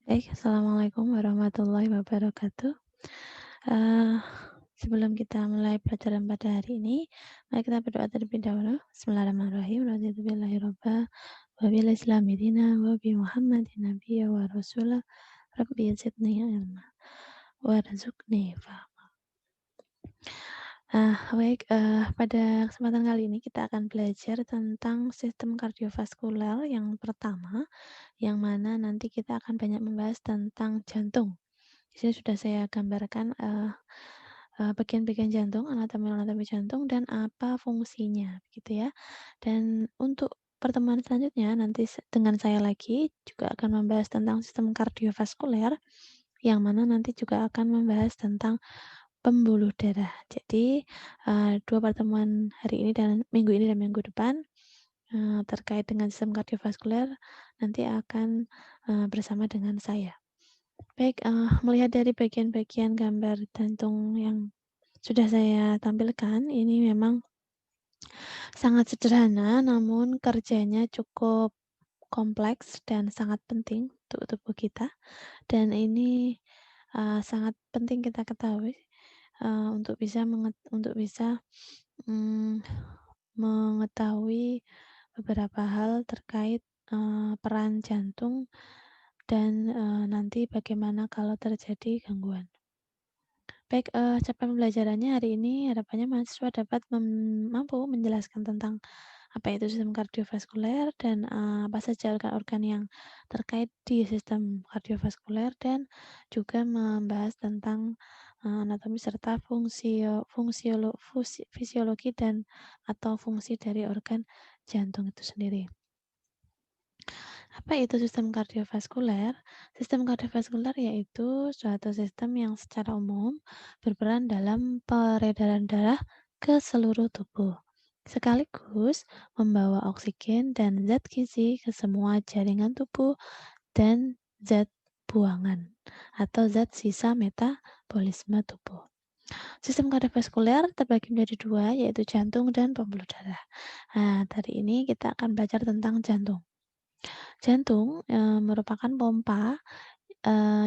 Baik, assalamualaikum warahmatullahi wabarakatuh. Eh, Sebelum kita mulai pelajaran pada hari ini, mari kita berdoa terlebih dahulu. Bismillahirrahmanirrahim. Radiallahu wa bil islami dina wa bi Muhammadin nabiyya wa rasulah. Rabbi zidni ilma warzuqni fahma. Baik, pada kesempatan kali ini kita akan belajar tentang sistem kardiovaskuler yang pertama, yang mana nanti kita akan banyak membahas tentang jantung. Di sini sudah saya gambarkan, bagian-bagian jantung, anatomi-anatomi jantung dan apa fungsinya, gitu ya. Dan untuk pertemuan selanjutnya nanti dengan saya lagi juga akan membahas tentang sistem kardiovaskuler, yang mana nanti juga akan membahas tentang pembuluh darah. Jadi, 2 pertemuan hari ini dan minggu depan, terkait dengan sistem kardiovaskuler nanti akan, bersama dengan saya. Baik, melihat dari bagian-bagian gambar jantung yang sudah saya tampilkan, ini memang sangat sederhana namun kerjanya cukup kompleks dan sangat penting untuk tubuh kita. Dan ini, sangat penting kita ketahui, untuk bisa, mmm, mengetahui beberapa hal terkait, peran jantung dan, nanti bagaimana kalau terjadi gangguan. Baik, capaian pembelajarannya hari ini harapannya mahasiswa dapat mampu menjelaskan tentang apa itu sistem kardiovaskuler dan, apa saja organ-organ yang terkait di sistem kardiovaskuler dan juga membahas tentang, anatomi serta fisiologi dan atau fungsi dari organ jantung itu sendiri. Apa itu sistem kardiovaskuler? Sistem kardiovaskuler yaitu suatu sistem yang secara umum berperan dalam peredaran darah ke seluruh tubuh, sekaligus membawa oksigen dan zat gizi ke semua jaringan tubuh dan zat buangan atau zat sisa metabolisme tubuh. Sistem kardiovaskuler terbagi menjadi dua, yaitu jantung dan pembuluh darah. Nah, hari ini kita akan belajar tentang jantung. Jantung, merupakan pompa,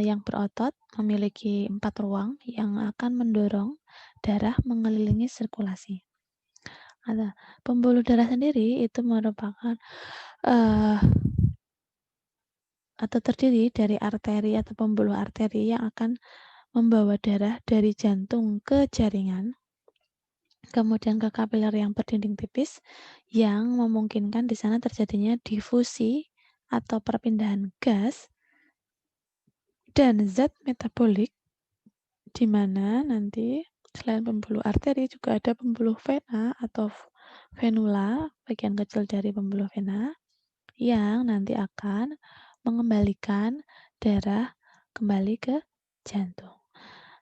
yang berotot memiliki 4 ruang yang akan mendorong darah mengelilingi sirkulasi. Nah, pembuluh darah sendiri itu merupakan, eee, atau terdiri dari arteri atau pembuluh arteri yang akan membawa darah dari jantung ke jaringan, kemudian ke kapiler yang berdinding tipis yang memungkinkan di sana terjadinya difusi atau perpindahan gas dan zat metabolik, di mana nanti selain pembuluh arteri juga ada pembuluh vena atau venula, bagian kecil dari pembuluh vena, yang nanti akan mengembalikan darah kembali ke jantung.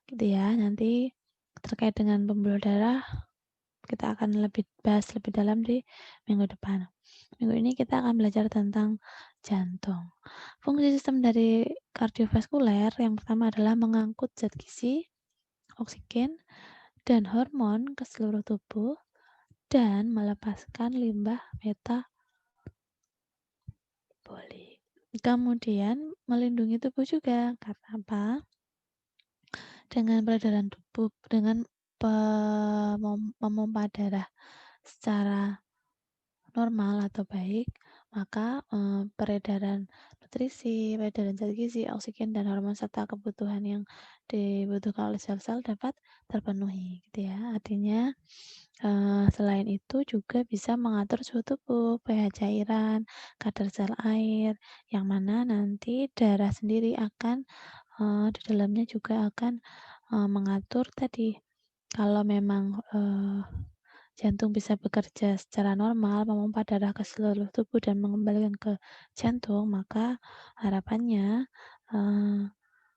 Gitu ya, nanti terkait dengan pembuluh darah kita akan bahas lebih dalam di minggu depan. Minggu ini kita akan belajar tentang jantung. Fungsi sistem dari kardiovaskuler yang pertama adalah mengangkut zat gizi, oksigen, dan hormon ke seluruh tubuh dan melepaskan limbah metabolik. Kemudian melindungi tubuh juga. Karena apa? Dengan peredaran tubuh, dengan memompa darah secara normal atau baik, maka, peredaran nutrisi, peredaran zat gizi, oksigen, dan hormon serta kebutuhan yang dibutuhkan oleh sel-sel dapat terpenuhi, gitu ya. Artinya, selain itu juga bisa mengatur suhu tubuh, pH cairan, kadar sel air, yang mana nanti darah sendiri akan, di dalamnya juga akan, mengatur tadi, kalau memang, jantung bisa bekerja secara normal, memompa darah ke seluruh tubuh dan mengembalikan ke jantung, maka harapannya,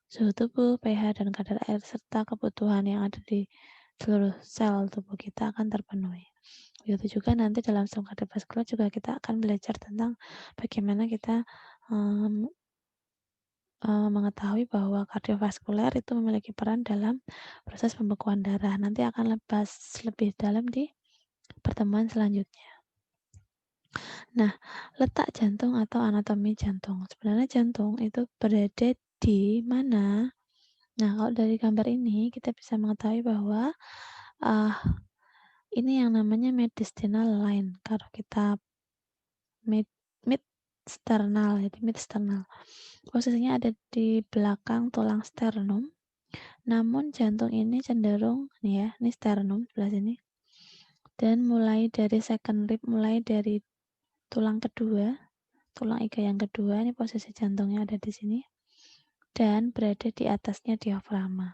suhu tubuh, pH, dan kadar air serta kebutuhan yang ada di seluruh sel tubuh kita akan terpenuhi. Begitu juga nanti dalam sistem kardiovaskuler juga kita akan belajar tentang bagaimana kita, mmm, mengetahui bahwa kardiovaskuler itu memiliki peran dalam proses pembekuan darah. Nanti akan lebih dalam di pertemuan selanjutnya. Nah, letak jantung atau anatomi jantung. Sebenarnya jantung itu berada di mana nah kalau dari gambar ini kita bisa mengetahui bahwa, eee, ini yang namanya mediastinal line. Kalau kita mid midsternal, jadi midsternal. Posisinya ada di belakang tulang sternum, namun jantung ini cenderung nih ya, ini sternum sebelah sini, dan mulai dari second rib, mulai dari tulang kedua, tulang iga yang kedua, ini posisi jantungnya ada di sini, dan berada di atasnya diafragma.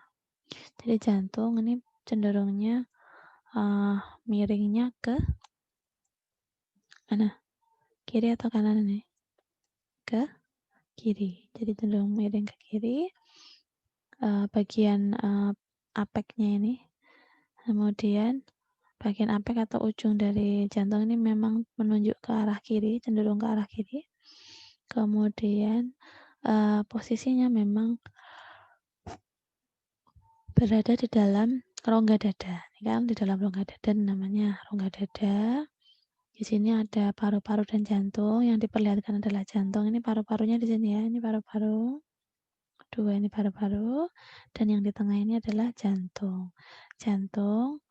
Jadi jantung ini cenderungnya miringnya ke mana? Kiri atau kanan ini? Ke kiri. Jadi cenderung miring ke kiri. Bagian apeknya ini, kemudian bagian apek atau ujung dari jantung ini memang menunjuk ke arah kiri, cenderung ke arah kiri. Kemudian posisinya memang berada di dalam rongga dada. Ini kan di dalam rongga dada namanya rongga dada. Di sini ada paru-paru dan jantung. Yang diperlihatkan adalah jantung. Ini paru-parunya di sini ya. Ini paru-paru. Dua ini paru-paru. Dan yang di tengah ini adalah jantung. Jantung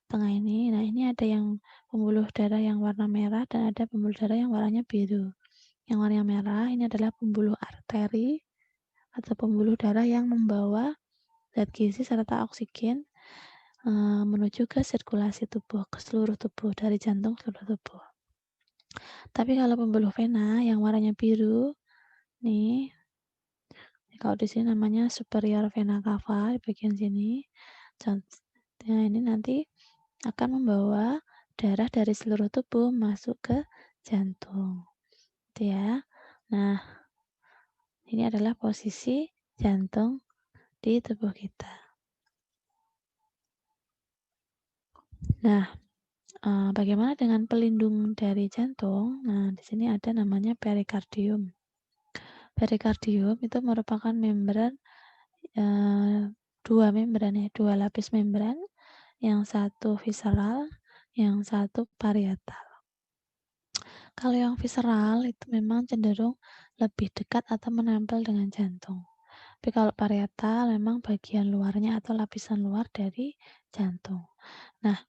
tengah ini. Nah, ini ada yang pembuluh darah yang warna merah dan ada pembuluh darah yang warnanya biru. Yang warna merah ini adalah pembuluh arteri atau pembuluh darah yang membawa zat gizi serta oksigen menuju ke sirkulasi tubuh, ke seluruh tubuh, dari jantung ke seluruh tubuh. Tapi kalau pembuluh vena yang warnanya biru, nih, kalau di sini namanya superior vena cava di bagian sini. Nah, ini nanti akan membawa darah dari seluruh tubuh masuk ke jantung. Gitu ya. Nah, ini adalah posisi jantung di tubuh kita. Nah, bagaimana dengan pelindung dari jantung? Nah, di sini ada namanya perikardium. Perikardium itu merupakan membran, dua membran ya, dua lapis membran, yang satu visceral, yang satu parietal. Kalau yang visceral itu memang cenderung lebih dekat atau menempel dengan jantung. Tapi kalau parietal memang bagian luarnya atau lapisan luar dari jantung. Nah,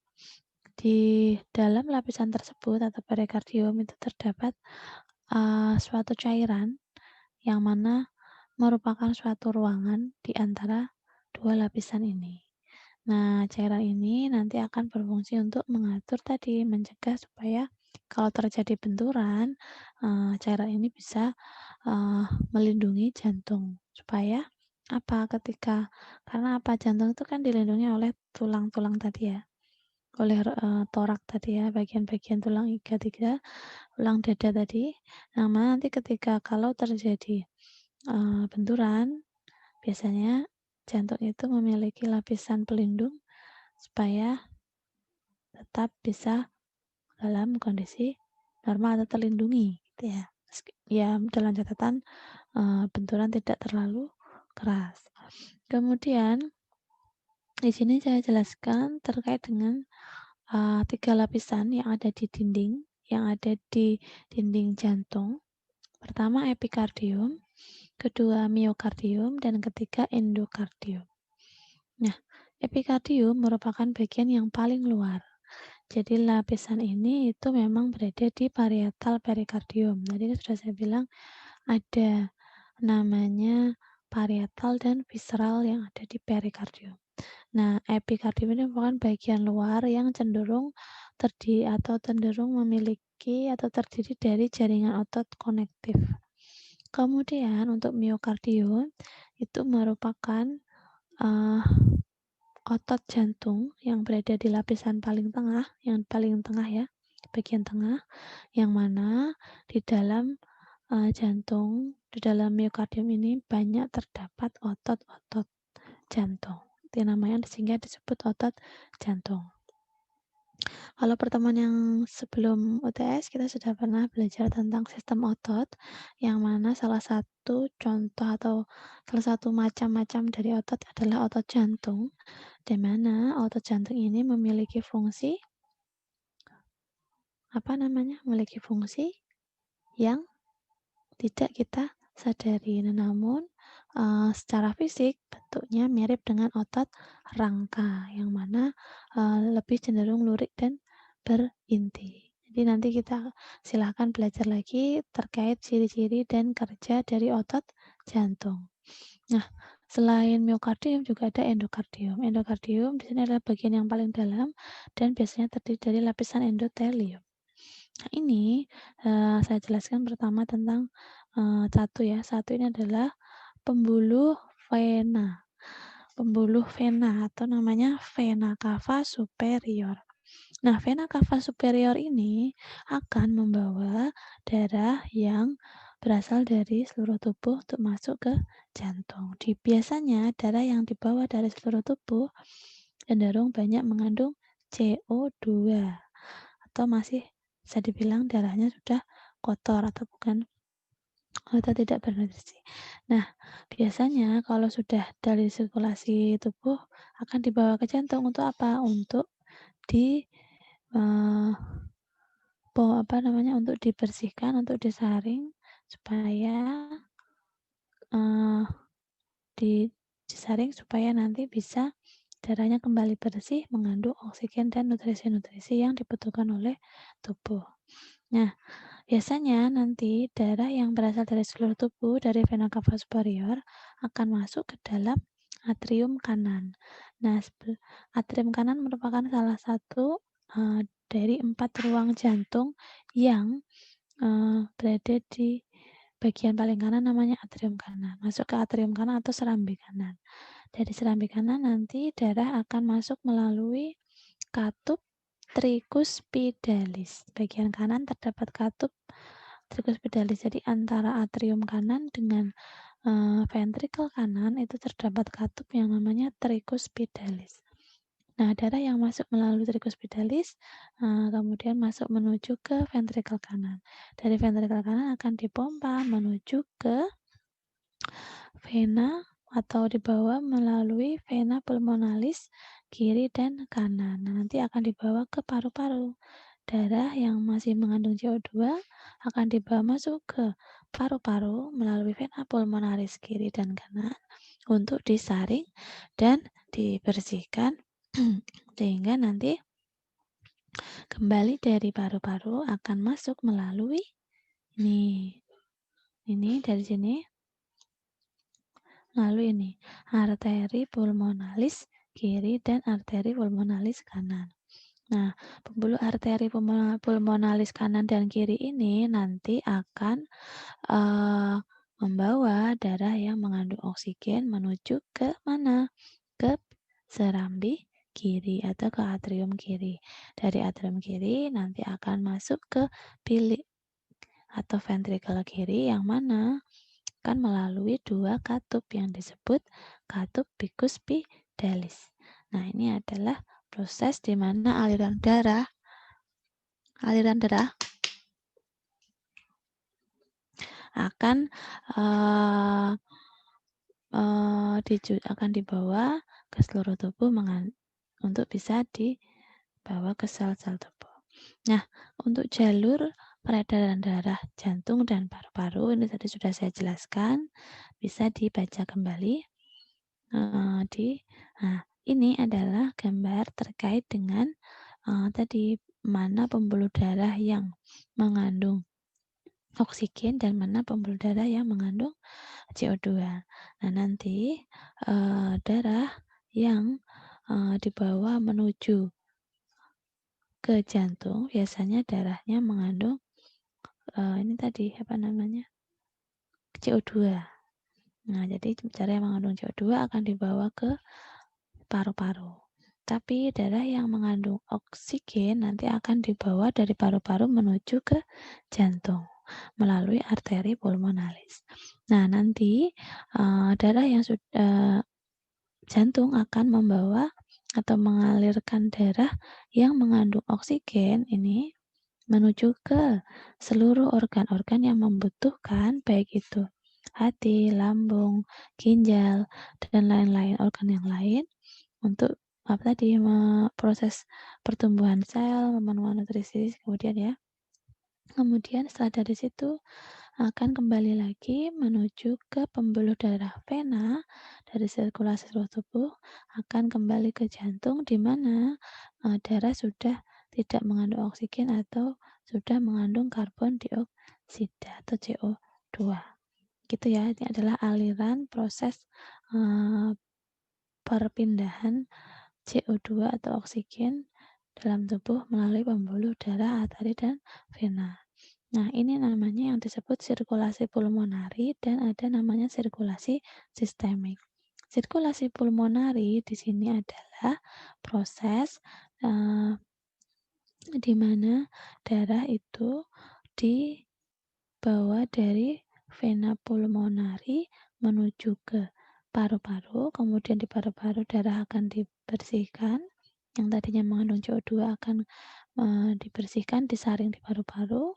di dalam lapisan tersebut atau perikardium itu terdapat suatu cairan yang mana merupakan suatu ruangan di antara dua lapisan ini. Nah, cairan ini nanti akan berfungsi untuk mengatur tadi, mencegah supaya kalau terjadi benturan, cairan ini bisa melindungi jantung. Supaya apa? Karena apa? Jantung itu kan dilindungi oleh tulang-tulang tadi ya, oleh torak tadi ya, bagian-bagian tulang iga 3, tulang dada tadi. Nah, nanti ketika kalau terjadi benturan, biasanya jantung itu memiliki lapisan pelindung supaya tetap bisa dalam kondisi normal atau terlindungi gitu ya. Ya dalam catatan benturan tidak terlalu keras. Kemudian di sini saya jelaskan terkait dengan 3 lapisan yang ada di dinding jantung. Pertama epikardium, kedua miokardium, dan ketiga endokardium. Nah, epikardium merupakan bagian yang paling luar. Jadi lapisan ini itu memang berada di parietal perikardium. Tadi sudah saya bilang ada namanya parietal dan visceral yang ada di perikardium. Nah, epikardium ini merupakan bagian luar yang cenderung memiliki atau terdiri dari jaringan otot konektif. Kemudian untuk miokardium itu merupakan otot jantung yang berada di lapisan paling tengah, ya, bagian tengah, yang mana di dalam jantung, di dalam miokardium ini banyak terdapat otot-otot jantung. Itu namanya sehingga disebut otot jantung. Kalau pertemuan yang sebelum UTS kita sudah pernah belajar tentang sistem otot, yang mana salah satu contoh atau salah satu macam-macam dari otot adalah otot jantung, di mana otot jantung ini memiliki fungsi memiliki fungsi yang tidak kita sadari. Nah, namun, secara fisik bentuknya mirip dengan otot rangka, yang mana, lebih cenderung lurik dan berinti. Jadi nanti kita silakan belajar lagi terkait ciri-ciri dan kerja dari otot jantung. Nah, selain miokardium juga ada endokardium. Endokardium di sini adalah bagian yang paling dalam dan biasanya terdiri dari lapisan endotelium. Nah, ini, saya jelaskan pertama tentang, satu ya. Satu ini adalah pembuluh vena. Pembuluh vena atau namanya vena cava superior. Nah, vena cava superior ini akan membawa darah yang berasal dari seluruh tubuh untuk masuk ke jantung. Biasanya darah yang dibawa dari seluruh tubuh cenderung banyak mengandung CO2 atau masih bisa dibilang darahnya sudah kotor atau tidak bernutrisi. Nah, biasanya kalau sudah dari sirkulasi tubuh akan dibawa ke jantung untuk apa? Untuk di eh, untuk dibersihkan, untuk disaring supaya eh, disaring supaya nanti bisa darahnya kembali bersih, mengandung oksigen dan nutrisi-nutrisi yang dibutuhkan oleh tubuh. Nah, biasanya nanti darah yang berasal dari seluruh tubuh dari vena cava superior akan masuk ke dalam atrium kanan. Nah, atrium kanan merupakan salah satu dari 4 ruang jantung yang berada di bagian paling kanan namanya atrium kanan. Masuk ke atrium kanan atau serambi kanan. Dari serambi kanan nanti darah akan masuk melalui katup trikuspidalis. Bagian kanan terdapat katup trikuspidalis. Jadi antara atrium kanan dengan ventrikel kanan itu terdapat katup yang namanya trikuspidalis. Nah, darah yang masuk melalui trikuspidalis kemudian masuk menuju ke ventrikel kanan. Dari ventrikel kanan akan dipompa menuju ke vena atau dibawa melalui vena pulmonalis kiri dan kanan. Nah, nanti akan dibawa ke paru-paru. Darah yang masih mengandung CO2 akan dibawa masuk ke paru-paru melalui vena pulmonalis kiri dan kanan untuk disaring dan dibersihkan sehingga nanti kembali dari paru-paru akan masuk melalui ini dari sini lalu ini arteri pulmonalis kiri dan arteri pulmonalis kanan. Nah, pembuluh arteri pulmonalis kanan dan kiri ini nanti akan membawa darah yang mengandung oksigen menuju ke mana? Ke serambi kiri atau ke atrium kiri. Dari atrium kiri nanti akan masuk ke bilik atau ventrikel kiri yang mana akan melalui dua katup yang disebut katup bikuspidalis. Nah, ini adalah proses di mana aliran darah akan akan dibawa ke seluruh tubuh untuk bisa dibawa ke sel-sel tubuh. Nah, untuk jalur peredaran darah jantung dan paru-paru ini tadi sudah saya jelaskan, bisa dibaca kembali. Nah, ini adalah gambar terkait dengan tadi mana pembuluh darah yang mengandung oksigen dan mana pembuluh darah yang mengandung CO2. Nah, nanti darah yang dibawa menuju ke jantung biasanya darahnya mengandung ini tadi CO2. Nah, jadi darah yang mengandung CO2 akan dibawa ke paru-paru. Tapi darah yang mengandung oksigen nanti akan dibawa dari paru-paru menuju ke jantung melalui arteri pulmonalis. Nah, nanti darah yang jantung akan membawa atau mengalirkan darah yang mengandung oksigen ini menuju ke seluruh organ-organ yang membutuhkan, baik itu hati, lambung, ginjal, dan lain-lain organ yang lain untuk proses pertumbuhan sel, memenuhi nutrisi, kemudian setelah dari situ akan kembali lagi menuju ke pembuluh darah vena dari sirkulasi seluruh tubuh akan kembali ke jantung di mana darah sudah tidak mengandung oksigen atau sudah mengandung karbon dioksida atau CO2. Gitu ya, ini adalah aliran proses perpindahan CO2 atau oksigen dalam tubuh melalui pembuluh darah, arteri, dan vena. Nah, ini namanya yang disebut sirkulasi pulmonari dan ada namanya sirkulasi sistemik. Sirkulasi pulmonari di sini adalah proses di mana darah itu dibawa dari vena pulmonari menuju ke paru-paru, kemudian di paru-paru darah akan dibersihkan, yang tadinya mengandung CO2 akan dibersihkan, disaring di paru-paru,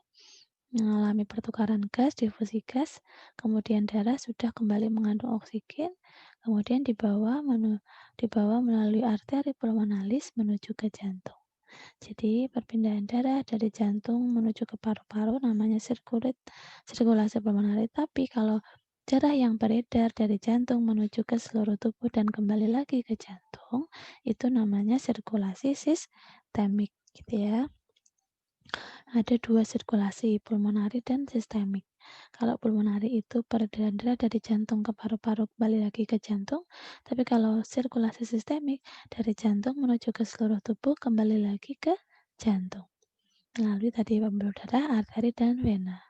mengalami pertukaran gas, difusi gas, kemudian darah sudah kembali mengandung oksigen, kemudian dibawa melalui arteri pulmonalis menuju ke jantung. Jadi perpindahan darah dari jantung menuju ke paru-paru namanya sirkulasi pulmonari. Tapi kalau darah yang beredar dari jantung menuju ke seluruh tubuh dan kembali lagi ke jantung, itu namanya sirkulasi sistemik, gitu ya. Ada dua sirkulasi, pulmonari dan sistemik. Kalau pulmonari itu peredaran darah dari jantung ke paru-paru kembali lagi ke jantung, tapi kalau sirkulasi sistemik dari jantung menuju ke seluruh tubuh kembali lagi ke jantung. Melalui tadi pembuluh darah, arteri, dan vena.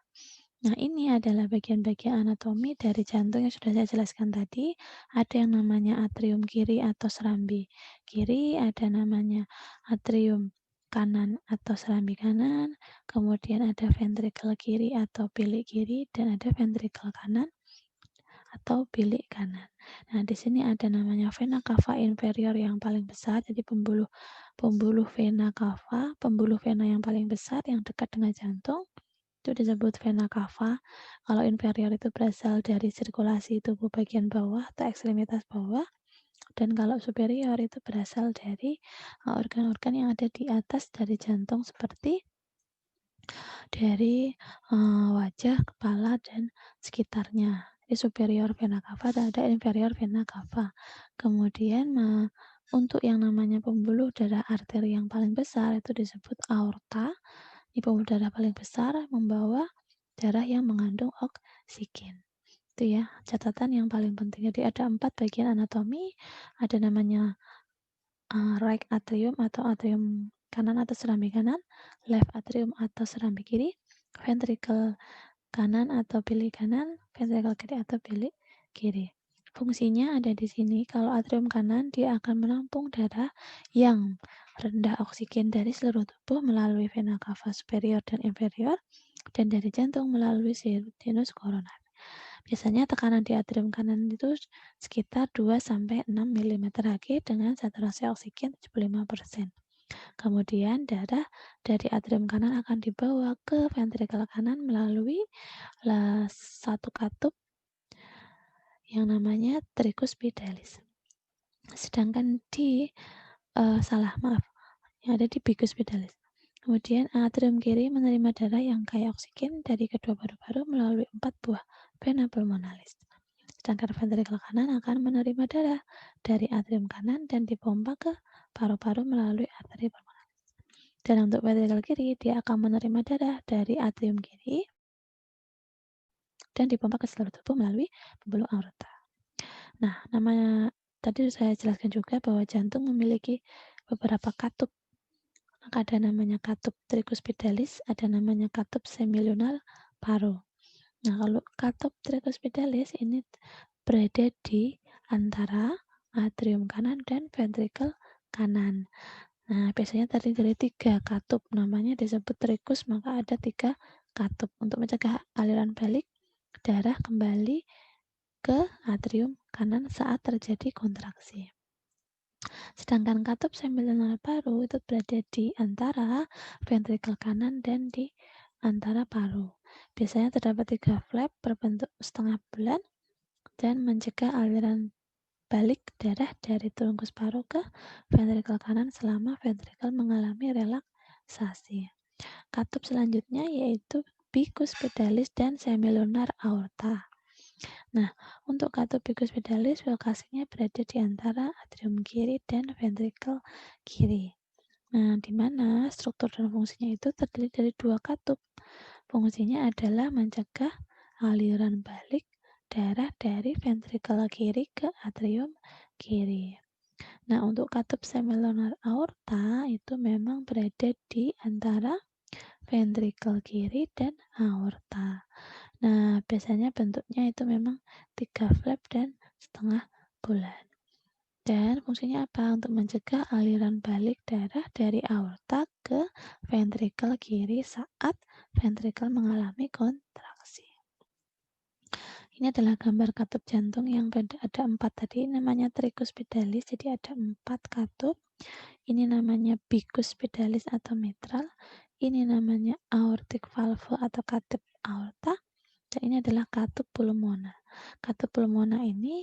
Nah, ini adalah bagian-bagian anatomi dari jantung yang sudah saya jelaskan tadi. Ada yang namanya atrium kiri atau serambi kiri, ada namanya atrium kanan atau serambi kanan, kemudian ada ventrikel kiri atau bilik kiri, dan ada ventrikel kanan atau bilik kanan. Nah, di sini ada namanya vena cava inferior yang paling besar, jadi pembuluh vena cava, pembuluh vena yang paling besar yang dekat dengan jantung, itu disebut vena cava. Kalau inferior itu berasal dari sirkulasi tubuh bagian bawah atau ekstremitas bawah, dan kalau superior itu berasal dari organ-organ yang ada di atas dari jantung seperti dari wajah, kepala, dan sekitarnya. Di superior vena cava dan ada inferior vena cava. Kemudian untuk yang namanya pembuluh darah arteri yang paling besar itu disebut aorta. Di pembuluh darah paling besar membawa darah yang mengandung oksigen. Itu ya, catatan yang paling penting. Jadi ada 4 bagian anatomi, ada namanya right atrium atau atrium kanan atau serambi kanan, left atrium atau serambi kiri, ventricle kanan atau bilik kanan, ventricle kiri atau bilik kiri. Fungsinya ada di sini. Kalau atrium kanan dia akan menampung darah yang rendah oksigen dari seluruh tubuh melalui vena cava superior dan inferior, dan dari jantung melalui sinus koroner. Biasanya tekanan di atrium kanan itu sekitar 2-6 mm Hg dengan saturasi oksigen 75%. Kemudian darah dari atrium kanan akan dibawa ke ventrikel kanan melalui satu katup yang namanya tricus pedalis. Sedangkan di yang ada di bicus pedalis. Kemudian atrium kiri menerima darah yang kaya oksigen dari kedua paru-paru melalui 4 buah vena pulmonalis. Sedangkan ventrikel kanan akan menerima darah dari atrium kanan dan dipompa ke paru-paru melalui arteri pulmonalis. Dan untuk ventrikel kiri, dia akan menerima darah dari atrium kiri dan dipompa ke seluruh tubuh melalui pembuluh aorta. Nah, namanya tadi saya jelaskan juga bahwa jantung memiliki beberapa katup. Maka ada namanya katup tricus pedalis, ada namanya katup semilunar paro. Nah, kalau katup tricus pedalis ini berada di antara atrium kanan dan ventrikel kanan. Nah, biasanya terdiri dari 3 katup, namanya disebut tricus, maka ada 3 katup untuk mencegah aliran balik darah kembali ke atrium kanan saat terjadi kontraksi. Sedangkan katup semilunar paru itu berada di antara ventrikel kanan dan di antara paru. Biasanya terdapat 3 flap berbentuk setengah bulan dan mencegah aliran balik darah dari trunkus paru ke ventrikel kanan selama ventrikel mengalami relaksasi. Katup selanjutnya yaitu bicuspedalis dan semilunar aorta. Nah, untuk katup bicuspedalis lokasinya berada di antara atrium kiri dan ventrikel kiri. Nah, di mana struktur dan fungsinya itu terdiri dari dua katup. Fungsinya adalah mencegah aliran balik darah dari ventrikel kiri ke atrium kiri. Nah, untuk katup semilunar aorta itu memang berada di antara ventrikel kiri dan aorta. Nah, biasanya bentuknya itu memang 3 flap dan setengah bulan. Dan fungsinya apa? Untuk mencegah aliran balik darah dari aorta ke ventrikel kiri saat ventrikel mengalami kontraksi. Ini adalah gambar katup jantung yang ada 4 tadi, namanya tricuspidalis, jadi ada 4 katup. Ini namanya bicuspedalis atau mitral. Ini namanya aortic valve atau katup aorta. Dan ini adalah katup pulmona. Katup pulmona ini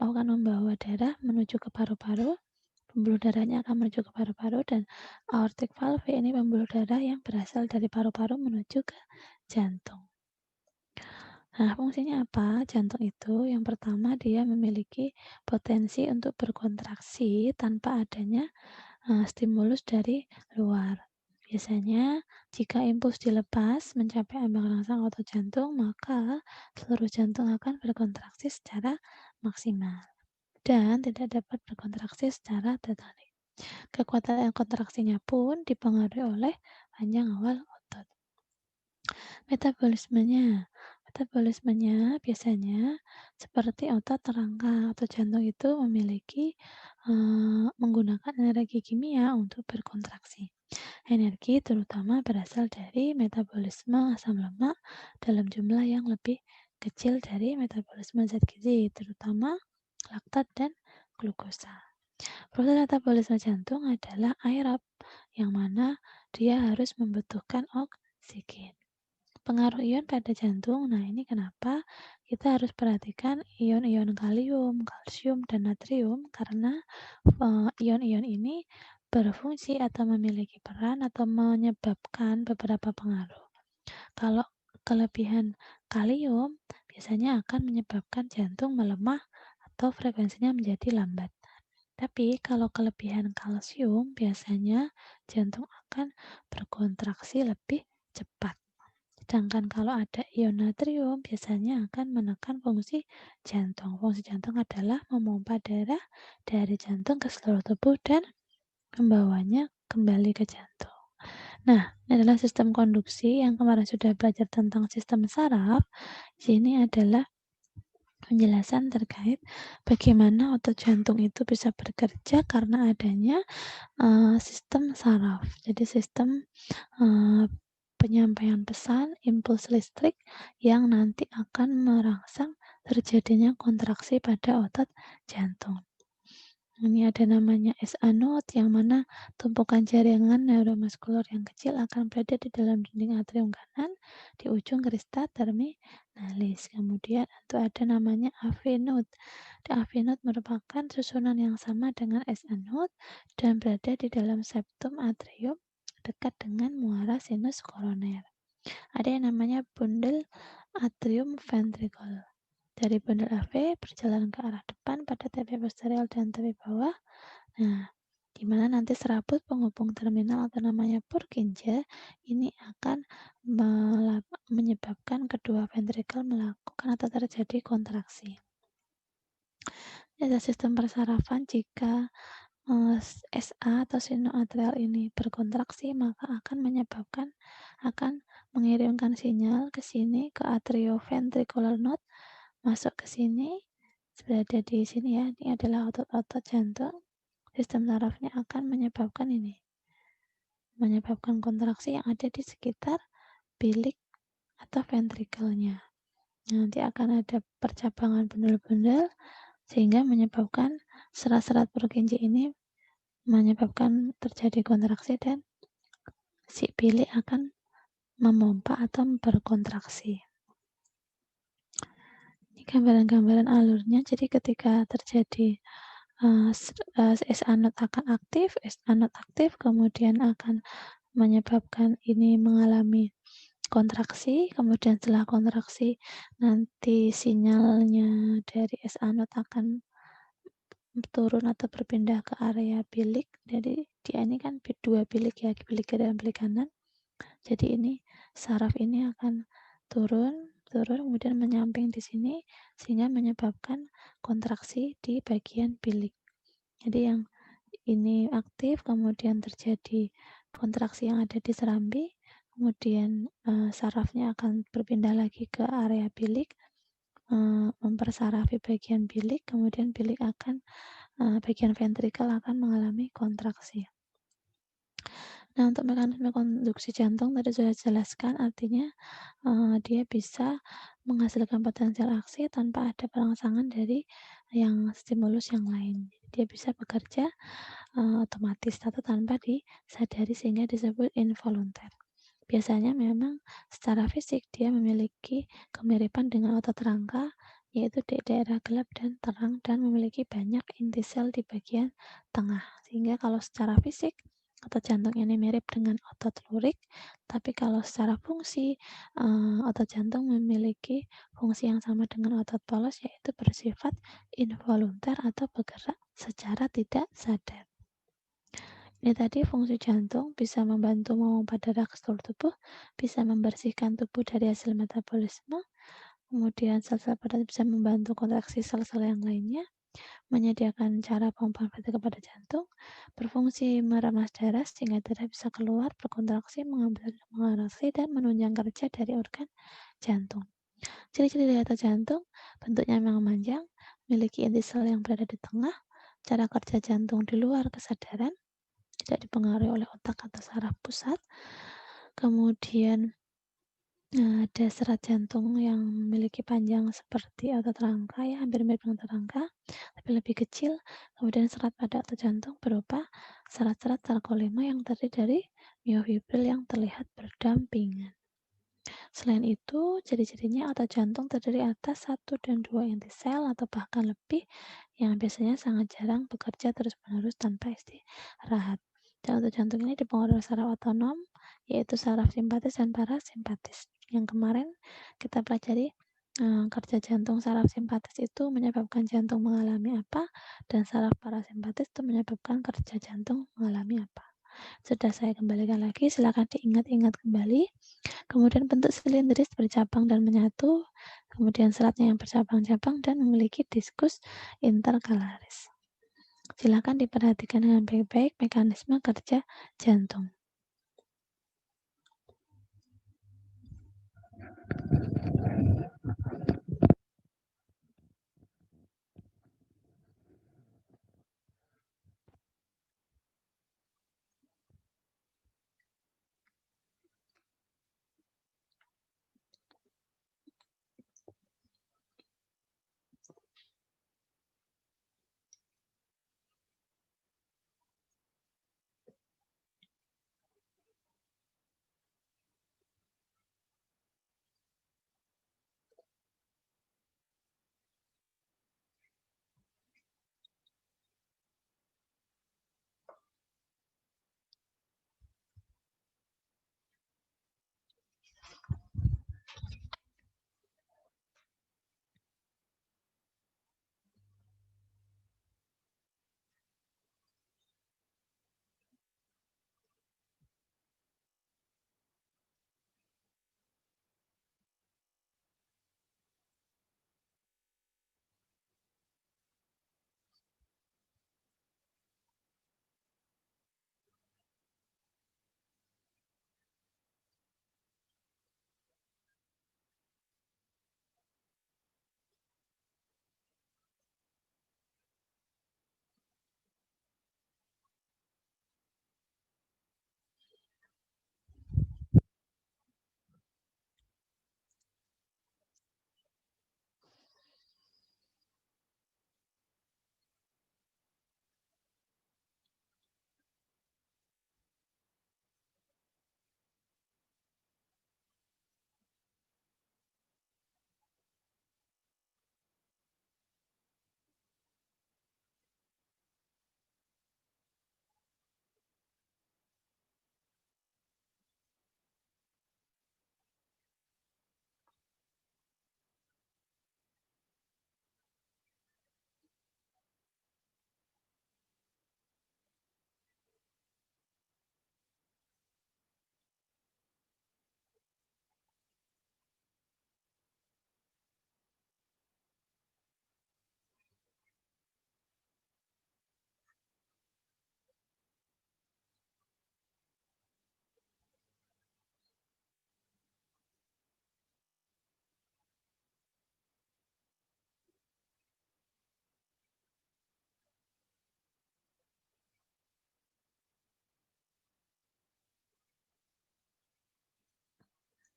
akan membawa darah menuju ke paru-paru. Pembuluh darahnya akan menuju ke paru-paru, dan aortic valve ini pembuluh darah yang berasal dari paru-paru menuju ke jantung. Nah, fungsinya apa? Jantung itu yang pertama dia memiliki potensi untuk berkontraksi tanpa adanya stimulus dari luar. Biasanya jika impuls dilepas mencapai ambang rangsang otot jantung, maka seluruh jantung akan berkontraksi secara maksimal dan tidak dapat berkontraksi secara tetanik. Kekuatan kontraksinya pun dipengaruhi oleh panjang awal otot. Metabolismenya biasanya seperti otot rangka. Otot jantung itu memiliki menggunakan energi kimia untuk berkontraksi. Energi terutama berasal dari metabolisme asam lemak dalam jumlah yang lebih kecil dari metabolisme zat gizi, terutama laktat dan glukosa. Proses metabolisme jantung adalah aerob, yang mana dia harus membutuhkan oksigen. Pengaruh ion pada jantung, nah ini kenapa kita harus perhatikan ion-ion kalium, kalsium, dan natrium, karena ion-ion ini berfungsi atau memiliki peran atau menyebabkan beberapa pengaruh. Kalau kelebihan kalium biasanya akan menyebabkan jantung melemah atau frekuensinya menjadi lambat. Tapi kalau kelebihan kalsium biasanya jantung akan berkontraksi lebih cepat. Sedangkan kalau ada ion natrium biasanya akan menekan fungsi jantung. Fungsi jantung adalah memompa darah dari jantung ke seluruh tubuh dan membawanya kembali ke jantung. Nah, ini adalah sistem konduksi yang kemarin sudah belajar tentang sistem saraf. Ini adalah penjelasan terkait bagaimana otot jantung itu bisa bekerja karena adanya sistem saraf. Jadi sistem penyampaian pesan impuls listrik yang nanti akan merangsang terjadinya kontraksi pada otot jantung. Ini ada namanya SA node, yang mana tumpukan jaringan neuromuskular yang kecil akan berada di dalam dinding atrium kanan di ujung crista terminalis. Kemudian itu ada namanya AV node. AV node merupakan susunan yang sama dengan SA node dan berada di dalam septum atrium dekat dengan muara sinus koroner. Ada yang namanya bundle atrium ventricle. Dari bundle AV berjalan ke arah depan pada tepi posterior dan tepi bawah. Nah, di mana nanti serabut penghubung terminal atau namanya Purkinje ini akan menyebabkan kedua ventrikel melakukan atau terjadi kontraksi. Ada sistem persarafan, jika SA atau sinoatrial ini berkontraksi, maka akan mengirimkan sinyal ke sini, ke atrioventricular node, masuk ke sini, berada di sini ya, ini adalah otot-otot jantung. Sistem sarafnya akan menyebabkan kontraksi yang ada di sekitar bilik atau ventrikelnya. Nanti akan ada percabangan bundel-bundel sehingga menyebabkan serat-serat Purkinje ini menyebabkan terjadi kontraksi dan si bilik akan memompa atau berkontraksi. Ini gambaran-gambaran alurnya. Jadi ketika terjadi SA node akan aktif, SA node aktif, kemudian akan menyebabkan ini mengalami kontraksi, kemudian setelah kontraksi nanti sinyalnya dari S anode akan turun atau berpindah ke area bilik. Jadi dia ini kan 2 bilik ya, bilik kiri dan bilik kanan. Jadi ini saraf ini akan turun kemudian menyamping di sini sehingga menyebabkan kontraksi di bagian bilik. Jadi yang ini aktif kemudian terjadi kontraksi yang ada di serambi, kemudian sarafnya akan berpindah lagi ke area bilik, mempersarafi bagian bilik, kemudian bilik akan bagian ventrikel akan mengalami kontraksi. Nah, untuk mekanisme konduksi jantung tadi sudah jelaskan, artinya dia bisa menghasilkan potensial aksi tanpa ada perangsangan dari yang stimulus yang lain. Dia bisa bekerja otomatis atau tanpa disadari sehingga disebut involunter. Biasanya memang secara fisik dia memiliki kemiripan dengan otot rangka, yaitu di daerah gelap dan terang dan memiliki banyak inti sel di bagian tengah. Sehingga kalau secara fisik otot jantung ini mirip dengan otot lurik, tapi kalau secara fungsi otot jantung memiliki fungsi yang sama dengan otot polos, yaitu bersifat involunter atau bergerak secara tidak sadar. Ini tadi fungsi jantung bisa membantu memompa darah ke seluruh tubuh, bisa membersihkan tubuh dari hasil metabolisme, kemudian sel-sel padat bisa membantu kontraksi sel-sel yang lainnya, menyediakan cara pompa kepada jantung, berfungsi meremas darah sehingga darah bisa keluar, berkontraksi, mengaksi, dan menunjang kerja dari organ jantung. Ciri-ciri dari otot jantung, bentuknya memang memanjang, memiliki inti sel yang berada di tengah, cara kerja jantung di luar kesadaran, tidak dipengaruhi oleh otak atau saraf pusat. Kemudian ada serat jantung yang memiliki panjang seperti otot rangka ya, hampir mirip dengan otot rangka, tapi lebih kecil. Kemudian serat pada otot jantung berupa serat-serat sarkolema yang terdiri dari miofibril yang terlihat berdampingan. Selain itu, ciri-cirinya otot jantung terdiri atas 1 dan 2 inti sel atau bahkan lebih yang biasanya sangat jarang bekerja terus-menerus tanpa istirahat. Dan otot jantung ini dipengaruhi saraf otonom, yaitu saraf simpatis dan parasimpatis. Yang kemarin kita pelajari kerja jantung saraf simpatis itu menyebabkan jantung mengalami apa, dan saraf parasimpatis itu menyebabkan kerja jantung mengalami apa. Sudah saya kembalikan lagi, silakan diingat-ingat kembali. Kemudian bentuk silindris bercabang dan menyatu, kemudian seratnya yang bercabang-cabang dan memiliki diskus interkalaris. Silakan diperhatikan dengan baik-baik mekanisme kerja jantung.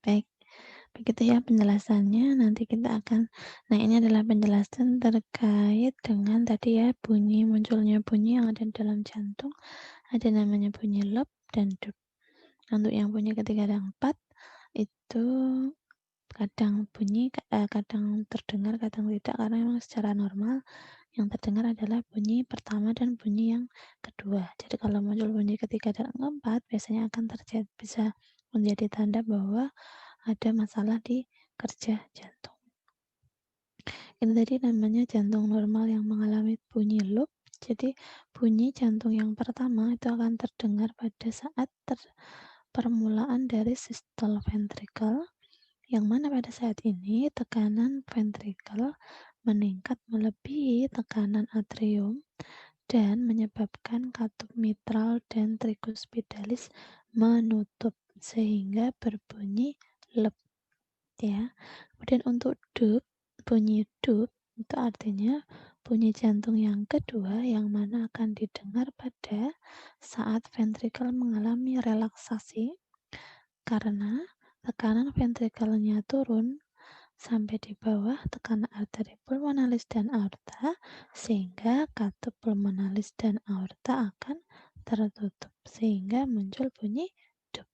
Baik, begitu ya penjelasannya. Nanti kita akan nah ini adalah penjelasan terkait dengan tadi ya munculnya bunyi yang ada dalam jantung, ada namanya bunyi lop dan dup. Untuk yang bunyi ketiga dan keempat itu kadang terdengar, kadang tidak karena memang secara normal yang terdengar adalah bunyi pertama dan bunyi yang kedua. Jadi kalau muncul bunyi ketiga dan keempat biasanya akan bisa menjadi tanda bahwa ada masalah di kerja jantung. Ini tadi namanya jantung normal yang mengalami bunyi loop. Jadi bunyi jantung yang pertama itu akan terdengar pada saat permulaan dari sistole ventricle, yang mana pada saat ini tekanan ventricle meningkat melebihi tekanan atrium dan menyebabkan katup mitral dan trikuspitalis menutup sehingga berbunyi lep ya. Kemudian untuk bunyi dup itu artinya bunyi jantung yang kedua yang mana akan didengar pada saat ventrikel mengalami relaksasi karena tekanan ventrikelnya turun sampai di bawah tekanan arteri pulmonalis dan aorta sehingga katup pulmonalis dan aorta akan tertutup sehingga muncul bunyi dup.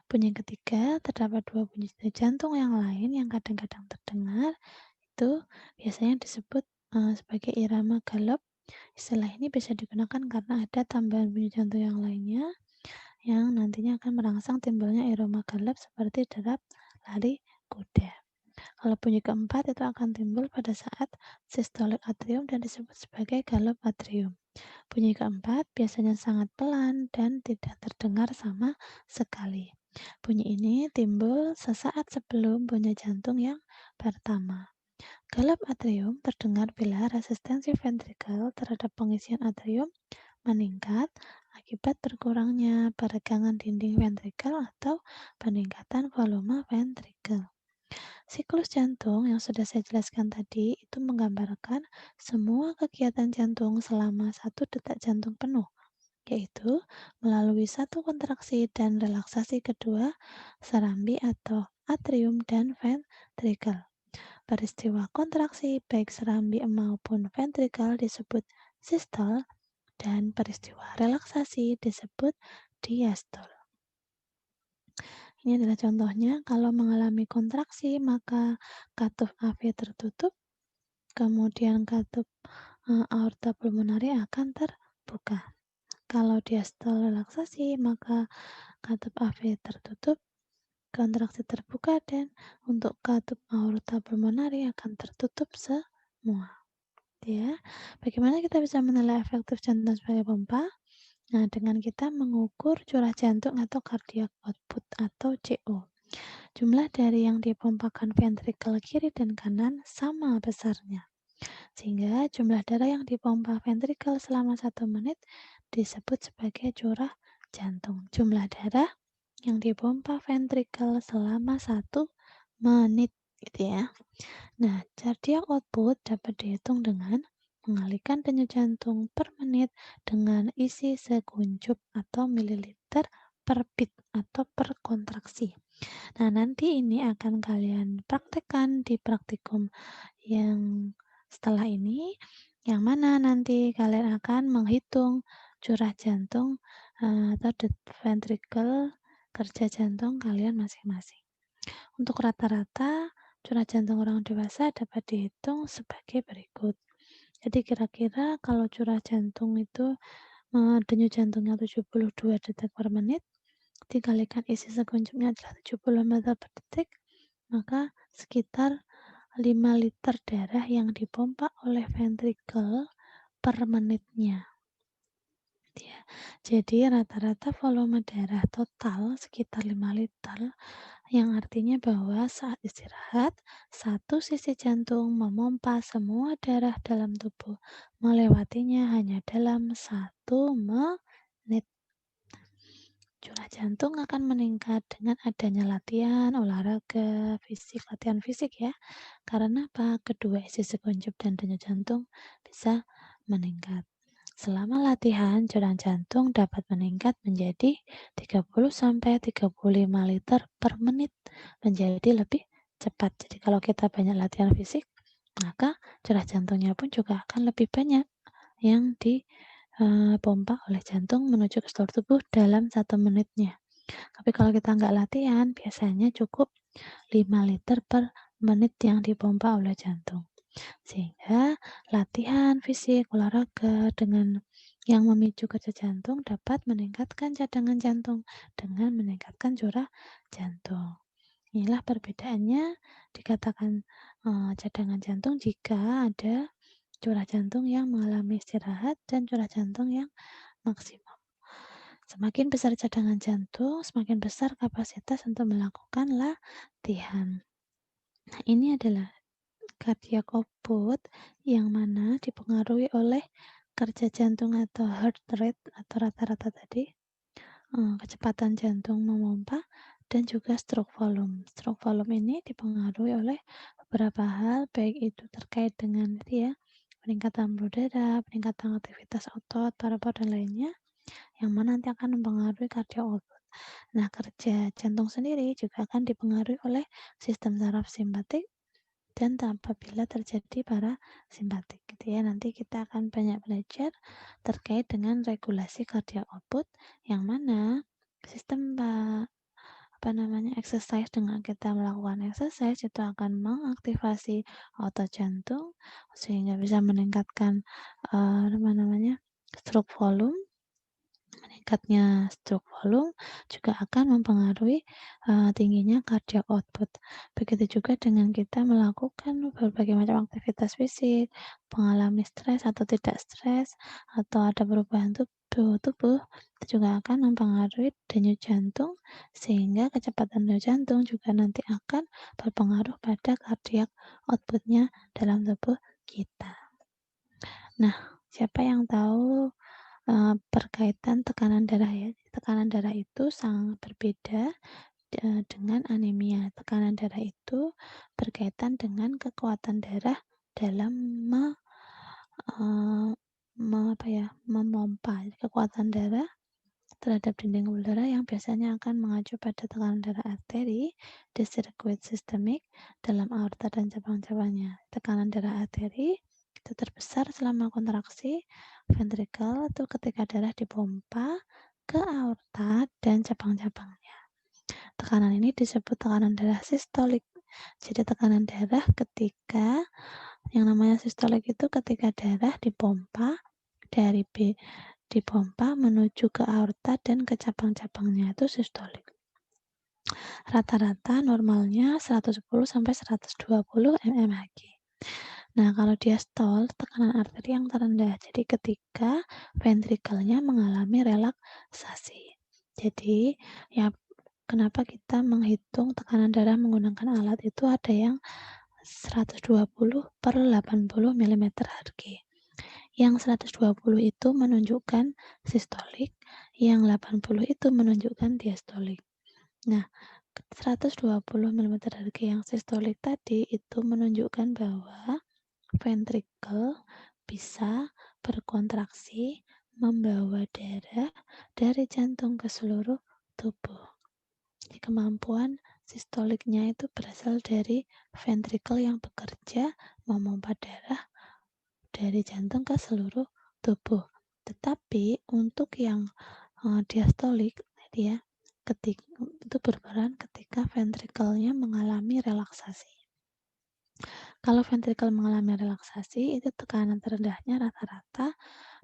Bunyi ketiga, terdapat dua bunyi jantung yang lain yang kadang-kadang terdengar, itu biasanya disebut sebagai irama galop. Istilah ini bisa digunakan karena ada tambahan bunyi jantung yang lainnya yang nantinya akan merangsang timbulnya irama galop seperti derap lari kuda. Kalau bunyi keempat itu akan timbul pada saat sistolik atrium dan disebut sebagai galop atrium. Bunyi keempat biasanya sangat pelan dan tidak terdengar sama sekali. Bunyi ini timbul sesaat sebelum bunyi jantung yang pertama. Galop atrium terdengar bila resistensi ventrikel terhadap pengisian atrium meningkat akibat berkurangnya peregangan dinding ventrikel atau peningkatan volume ventrikel. Siklus jantung yang sudah saya jelaskan tadi itu menggambarkan semua kegiatan jantung selama 1 detak jantung penuh, yaitu melalui satu kontraksi dan relaksasi kedua serambi atau atrium dan ventrikel. Peristiwa kontraksi baik serambi maupun ventrikel disebut sistol dan peristiwa relaksasi disebut diastol. Ini adalah contohnya, kalau mengalami kontraksi maka katup AV tertutup, kemudian katup aorta pulmonari akan terbuka. Kalau diastol relaksasi maka katup AV tertutup, kontraksi terbuka, dan untuk katup aorta pulmonari akan tertutup semua. Ya, bagaimana kita bisa menilai efektif jantung sebagai pompa? Nah, dengan kita mengukur curah jantung atau cardiac output atau CO. Jumlah dari yang dipompakan ventrikel kiri dan kanan sama besarnya. Sehingga jumlah darah yang dipompa ventrikel selama 1 menit disebut sebagai curah jantung. Jumlah darah yang dipompa ventrikel selama 1 menit gitu ya. Nah, cardiac output dapat dihitung dengan mengalihkan denyut jantung per menit dengan isi sekuncup atau mililiter per beat atau per kontraksi. Nah, nanti ini akan kalian praktekkan di praktikum yang setelah ini, yang mana nanti kalian akan menghitung curah jantung atau death ventricle kerja jantung kalian masing-masing. Untuk rata-rata curah jantung orang dewasa dapat dihitung sebagai berikut. Jadi kira-kira kalau curah jantung itu denyut jantungnya 72 detik per menit, dikalikan isi sekuncupnya adalah 70 meter per detik, maka sekitar 5 liter darah yang dipompa oleh ventrikel per menitnya. Ya. Jadi rata-rata volume darah total sekitar 5 liter, yang artinya bahwa saat istirahat, satu sisi jantung memompa semua darah dalam tubuh, melewatinya hanya dalam 1 menit. Curah jantung akan meningkat dengan adanya latihan, olahraga, latihan fisik ya. Karena apa? Kedua isi sekuncup dan denyut jantung bisa meningkat. Selama latihan, curang jantung dapat meningkat menjadi 30-35 liter per menit, menjadi lebih cepat. Jadi kalau kita banyak latihan fisik, maka curah jantungnya pun juga akan lebih banyak yang dipompa oleh jantung menuju ke seluruh tubuh dalam 1 menitnya. Tapi kalau kita nggak latihan, biasanya cukup 5 liter per menit yang dipompa oleh jantung. Sehingga latihan fisik, olahraga dengan yang memicu kerja jantung dapat meningkatkan cadangan jantung dengan meningkatkan curah jantung. Inilah perbedaannya dikatakan cadangan jantung jika ada curah jantung yang mengalami istirahat dan curah jantung yang maksimum. Semakin besar cadangan jantung, semakin besar kapasitas untuk melakukan latihan. Nah, ini adalah cardiac output yang mana dipengaruhi oleh kerja jantung atau heart rate atau rata-rata tadi, kecepatan jantung memompa dan juga stroke volume. Stroke volume ini dipengaruhi oleh beberapa hal, baik itu terkait dengan peningkatan pembuluh darah, peningkatan aktivitas otot, paru-paru dan lainnya, yang mana nanti akan mempengaruhi cardiac output. Nah, kerja jantung sendiri juga akan dipengaruhi oleh sistem saraf simpatik dan apabila terjadi parasimpatik gitu ya. Nanti kita akan banyak belajar terkait dengan regulasi cardiac output yang mana sistem exercise, dengan kita melakukan exercise itu akan mengaktifasi otot jantung sehingga bisa meningkatkan stroke volume. Meningkatnya stroke volume juga akan mempengaruhi tingginya cardiac output. Begitu juga dengan kita melakukan berbagai macam aktivitas fisik, mengalami stres atau tidak stres, atau ada perubahan tubuh itu juga akan mempengaruhi denyut jantung, sehingga kecepatan denyut jantung juga nanti akan berpengaruh pada cardiac output-nya dalam tubuh kita. Nah, siapa yang tahu berkaitan tekanan darah ya. Tekanan darah itu sangat berbeda dengan anemia. Tekanan darah itu berkaitan dengan kekuatan darah dalam memompa. Kekuatan darah terhadap dinding pembuluh darah yang biasanya akan mengacu pada tekanan darah arteri di sirkuit sistemik dalam aorta dan cabang-cabangnya. Tekanan darah arteri itu terbesar selama kontraksi ventrikel itu ketika darah dipompa ke aorta dan cabang-cabangnya. Tekanan ini disebut tekanan darah sistolik. Jadi tekanan darah ketika yang namanya sistolik itu ketika darah dipompa menuju ke aorta dan ke cabang-cabangnya itu sistolik. Rata-rata normalnya 110 sampai 120 mmHg. Nah, kalau diastol, tekanan arteri yang terendah. Jadi ketika ventrikelnya mengalami relaksasi. Jadi, ya kenapa kita menghitung tekanan darah menggunakan alat itu ada yang 120/80 mmHg. Yang 120 itu menunjukkan sistolik, yang 80 itu menunjukkan diastolik. Nah, 120 mmHg yang sistolik tadi itu menunjukkan bahwa ventrikel bisa berkontraksi membawa darah dari jantung ke seluruh tubuh. Jadi kemampuan sistoliknya itu berasal dari ventrikel yang bekerja memompa darah dari jantung ke seluruh tubuh. Tetapi untuk yang diastolik ya, itu berperan ketika ventrikelnya mengalami relaksasi. Kalau ventrikel mengalami relaksasi, itu tekanan terendahnya rata-rata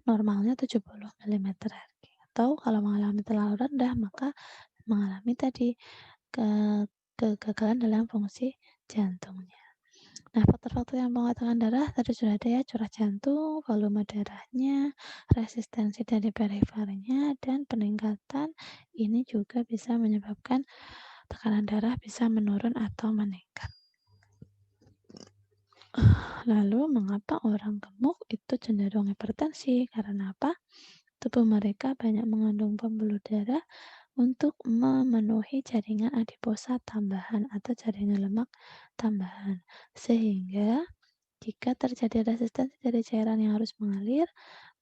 normalnya 70 mmHg. Atau kalau mengalami terlalu rendah, maka mengalami tadi kegagalan dalam fungsi jantungnya. Nah, faktor-faktor yang mengatakan darah tadi sudah ada ya, curah jantung, volume darahnya, resistensi dari perifernya, dan peningkatan ini juga bisa menyebabkan tekanan darah bisa menurun atau meningkat. Lalu, mengapa orang gemuk itu cenderung hipertensi? Karena apa? Tubuh mereka banyak mengandung pembuluh darah untuk memenuhi jaringan adiposa tambahan atau jaringan lemak tambahan. Sehingga jika terjadi resistensi dari cairan yang harus mengalir,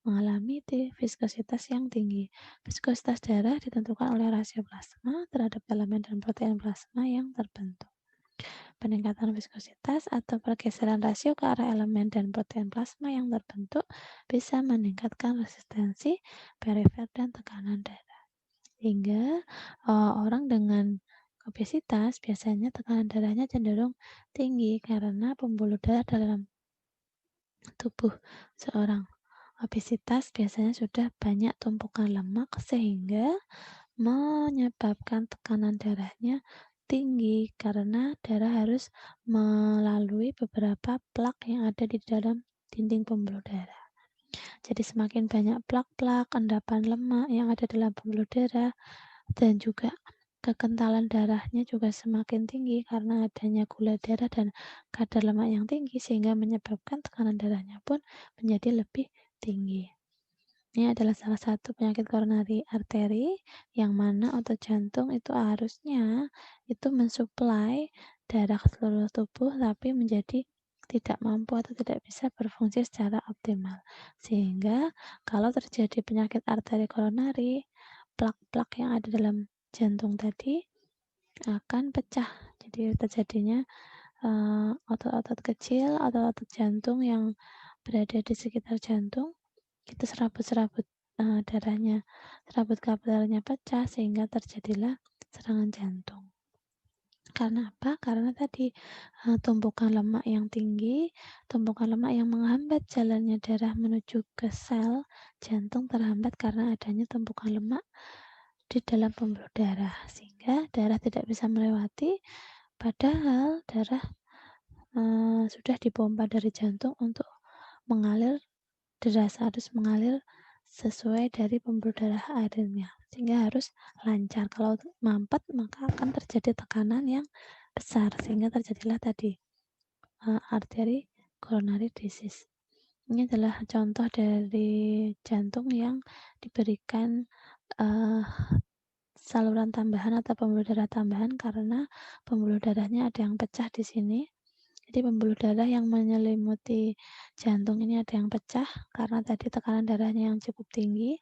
mengalami viskositas yang tinggi. Viskositas darah ditentukan oleh rasio plasma terhadap elemen dan protein plasma yang terbentuk. Peningkatan viskositas atau pergeseran rasio ke arah elemen dan protein plasma yang terbentuk bisa meningkatkan resistensi, perifer, dan tekanan darah. Sehingga orang dengan obesitas biasanya tekanan darahnya cenderung tinggi karena pembuluh darah dalam tubuh seorang obesitas biasanya sudah banyak tumpukan lemak sehingga menyebabkan tekanan darahnya tinggi karena darah harus melalui beberapa plak yang ada di dalam dinding pembuluh darah. Jadi semakin banyak plak-plak, endapan lemak yang ada dalam pembuluh darah dan juga kekentalan darahnya juga semakin tinggi karena adanya gula darah dan kadar lemak yang tinggi sehingga menyebabkan tekanan darahnya pun menjadi lebih tinggi. Ini adalah salah satu penyakit koronari arteri yang mana otot jantung itu harusnya itu mensuplai darah ke seluruh tubuh tapi menjadi tidak mampu atau tidak bisa berfungsi secara optimal. Sehingga kalau terjadi penyakit arteri koronari, plak-plak yang ada dalam jantung tadi akan pecah. Jadi terjadinya otot-otot kecil, otot-otot jantung yang berada di sekitar jantung itu serabut-serabut darahnya, serabut kapillernya pecah sehingga terjadilah serangan jantung. Karena apa? Karena tadi tumpukan lemak yang tinggi, tumpukan lemak yang menghambat jalannya darah menuju ke sel jantung terhambat karena adanya tumpukan lemak di dalam pembuluh darah sehingga darah tidak bisa melewati padahal darah sudah dipompa dari jantung untuk mengalir deras harus mengalir sesuai dari pembuluh darah airnya sehingga harus lancar. Kalau mampet maka akan terjadi tekanan yang besar sehingga terjadilah tadi arteri coronary disease. Ini adalah contoh dari jantung yang diberikan uh, saluran tambahan atau pembuluh darah tambahan karena pembuluh darahnya ada yang pecah di sini. Jadi pembuluh darah yang menyelimuti jantung ini ada yang pecah karena tadi tekanan darahnya yang cukup tinggi.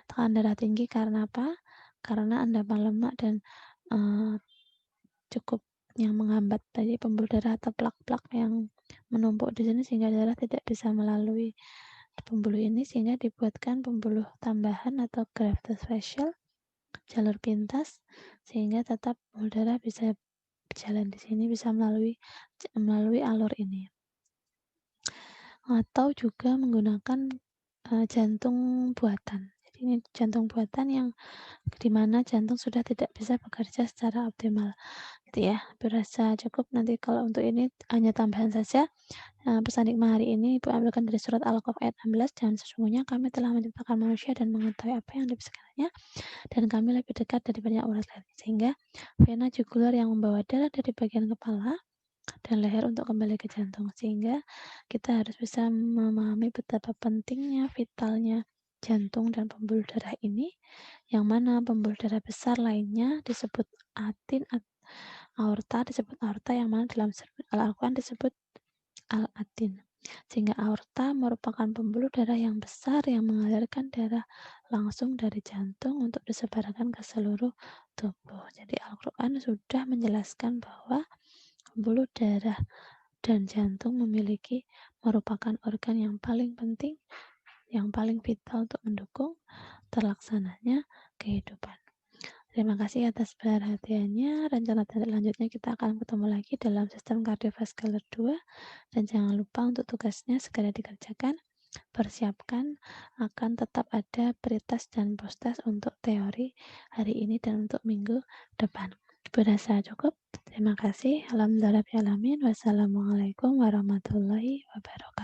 Tekanan darah tinggi karena apa? Karena endapan lemak dan cukup yang menghambat tadi pembuluh darah atau plak-plak yang menumpuk di sini sehingga darah tidak bisa melalui pembuluh ini sehingga dibuatkan pembuluh tambahan atau graft facial jalur pintas sehingga tetap pembuluh darah bisa berjalan di sini bisa melalui alur ini. Atau juga menggunakan jantung buatan. Jadi ini jantung buatan yang dimana jantung sudah tidak bisa bekerja secara optimal. Gitu ya. Berasa cukup nanti kalau untuk ini hanya tambahan saja. Pesan hikmah hari ini Ibu ambilkan dari surat Al-Qaf ayat 16 dan sesungguhnya kami telah menciptakan manusia dan mengetahui apa yang lebih segalanya dan kami lebih dekat dari banyak urat lainnya sehingga vena jugular yang membawa darah dari bagian kepala dan leher untuk kembali ke jantung sehingga kita harus bisa memahami betapa pentingnya vitalnya jantung dan pembuluh darah ini yang mana pembuluh darah besar lainnya disebut aorta disebut aorta yang mana dalam Al-Quran disebut al-atin sehingga aorta merupakan pembuluh darah yang besar yang mengalirkan darah langsung dari jantung untuk disebarkan ke seluruh tubuh. Jadi Al-Quran sudah menjelaskan bahwa pembuluh darah dan jantung merupakan organ yang paling penting, yang paling vital untuk mendukung terlaksananya kehidupan. Terima kasih atas perhatiannya. Rencana selanjutnya kita akan ketemu lagi dalam sistem kardiovaskular 2 dan jangan lupa untuk tugasnya segera dikerjakan. Persiapkan akan tetap ada pretest dan posttest untuk teori hari ini dan untuk minggu depan. Berasa cukup. Terima kasih. Alhamdulillah. Wassalamualaikum warahmatullahi wabarakatuh.